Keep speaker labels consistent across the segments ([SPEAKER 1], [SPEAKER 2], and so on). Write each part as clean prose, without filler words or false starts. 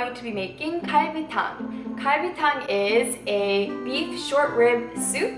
[SPEAKER 1] going to be making kalbitang. Kalbitang is a beef short rib soup.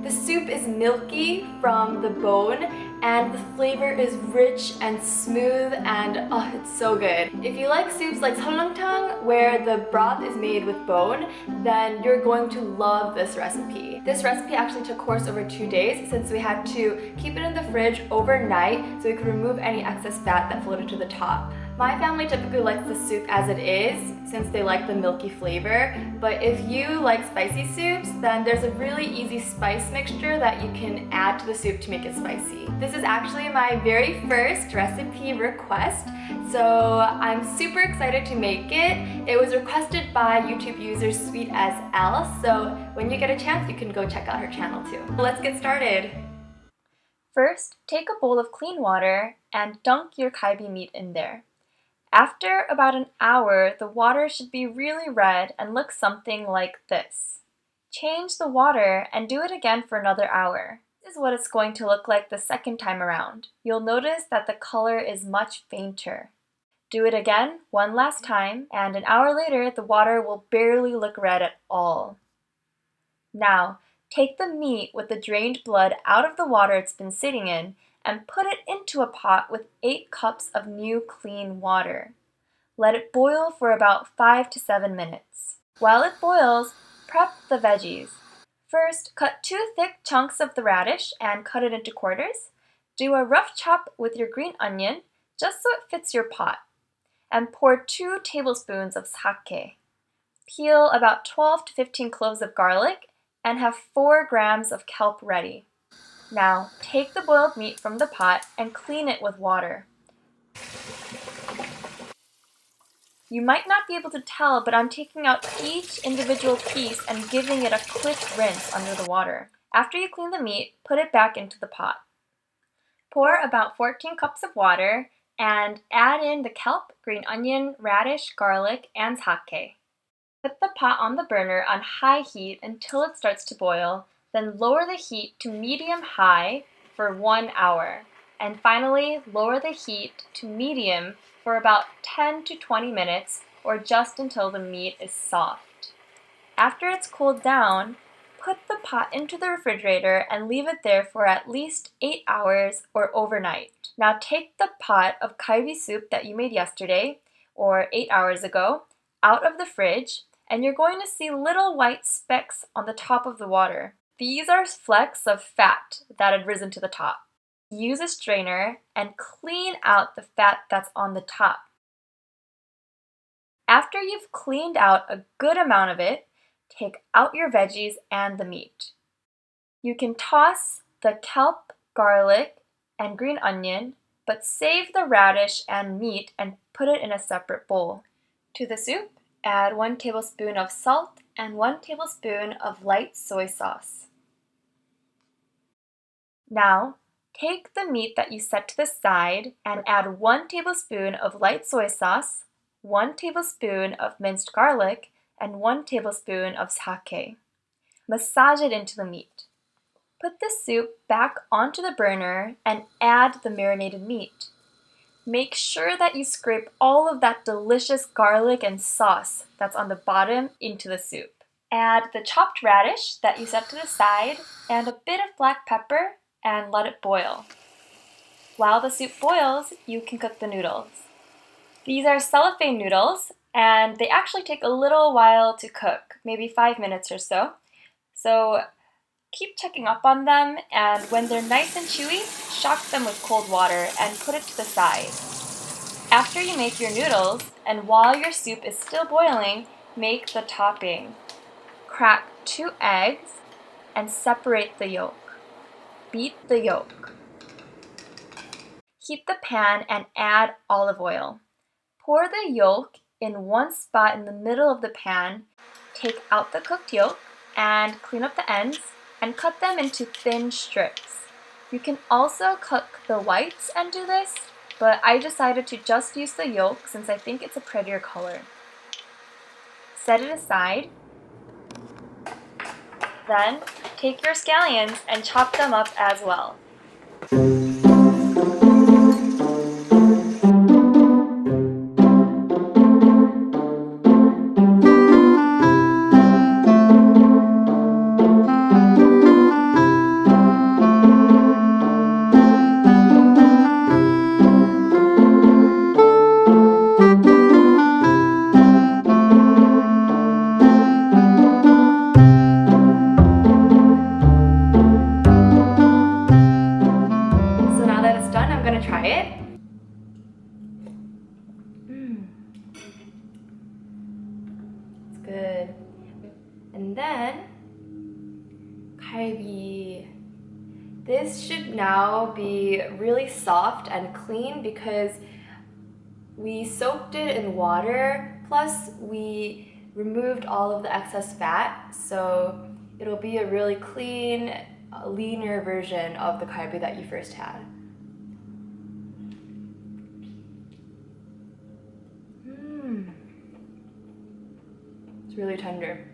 [SPEAKER 1] The soup is milky from the bone and the flavor is rich and smooth and it's so good. If you like soups like seolleongtang where the broth is made with bone, then you're going to love this recipe. This recipe actually took course over 2 days since we had to keep it in the fridge overnight so we could remove any excess fat that floated to the top. My family typically likes the soup as it is since they like the milky flavor, but if you like spicy soups, then there's a really easy spice mixture that you can add to the soup to make it spicy. This is actually my very first recipe request, so I'm super excited to make it. It was requested by YouTube user Sweet as L, so when you get a chance, you can go check out her channel too. Let's get started.
[SPEAKER 2] First, take a bowl of clean water and dunk your kalbi meat in there. After about an hour, the water should be really red and look something like this. Change the water and do it again for another hour. This is what it's going to look like the second time around. You'll notice that the color is much fainter. Do it again one last time, and an hour later, the water will barely look red at all. Now, take the meat with the drained blood out of the water it's been sitting in and put it into a pot with 8 cups of new clean water. Let it boil for about 5 to 7 minutes. While it boils, prep the veggies. First, cut 2 thick chunks of the radish and cut it into quarters. Do a rough chop with your green onion just so it fits your pot. And pour 2 tablespoons of sake. Peel about 12 to 15 cloves of garlic and have 4 grams of kelp ready. Now, take the boiled meat from the pot and clean it with water. You might not be able to tell, but I'm taking out each individual piece and giving it a quick rinse under the water. After you clean the meat, put it back into the pot. Pour about 14 cups of water and add in the kelp, green onion, radish, garlic, and sake. Put the pot on the burner on high heat until it starts to boil. Then lower the heat to medium-high for 1 hour. And finally, lower the heat to medium for about 10 to 20 minutes or just until the meat is soft. After it's cooled down, put the pot into the refrigerator and leave it there for at least 8 hours or overnight. Now take the pot of kaiba soup that you made yesterday or 8 hours ago out of the fridge, and you're going to see little white specks on the top of the water. These are flecks of fat that had risen to the top. Use a strainer and clean out the fat that's on the top. After you've cleaned out a good amount of it, take out your veggies and the meat. You can toss the kelp, garlic, and green onion, but save the radish and meat and put it in a separate bowl. To the soup, add 1 tablespoon of salt and 1 tablespoon of light soy sauce. Now, take the meat that you set to the side and add 1 tablespoon of light soy sauce, 1 tablespoon of minced garlic, and 1 tablespoon of sake. Massage it into the meat. Put the soup back onto the burner and add the marinated meat. Make sure that you scrape all of that delicious garlic and sauce that's on the bottom into the soup. Add the chopped radish that you set to the side and a bit of black pepper and let it boil. While the soup boils, you can cook the noodles. These are cellophane noodles, and they actually take a little while to cook, maybe 5 minutes or so. So keep checking up on them, and when they're nice and chewy, shock them with cold water and put it to the side. After you make your noodles, and while your soup is still boiling, make the topping. Crack 2 eggs and separate the yolk. Beat the yolk. Heat the pan and add olive oil. Pour the yolk in one spot in the middle of the pan, take out the cooked yolk, and clean up the ends, and cut them into thin strips. You can also cook the whites and do this, but I decided to just use the yolk since I think it's a prettier color. Set it aside. Then, take your scallions and chop them up as well.
[SPEAKER 1] good. And then kalbi. This should now be really soft and clean because we soaked it in water, plus we removed all of the excess fat, so it'll be a really clean, leaner version of the kalbi that you first had. It's really tender.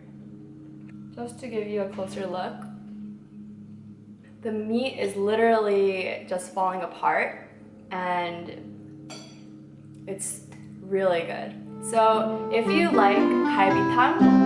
[SPEAKER 1] Just to give you a closer look, the meat is literally just falling apart and it's really good. So if you like kalbitang,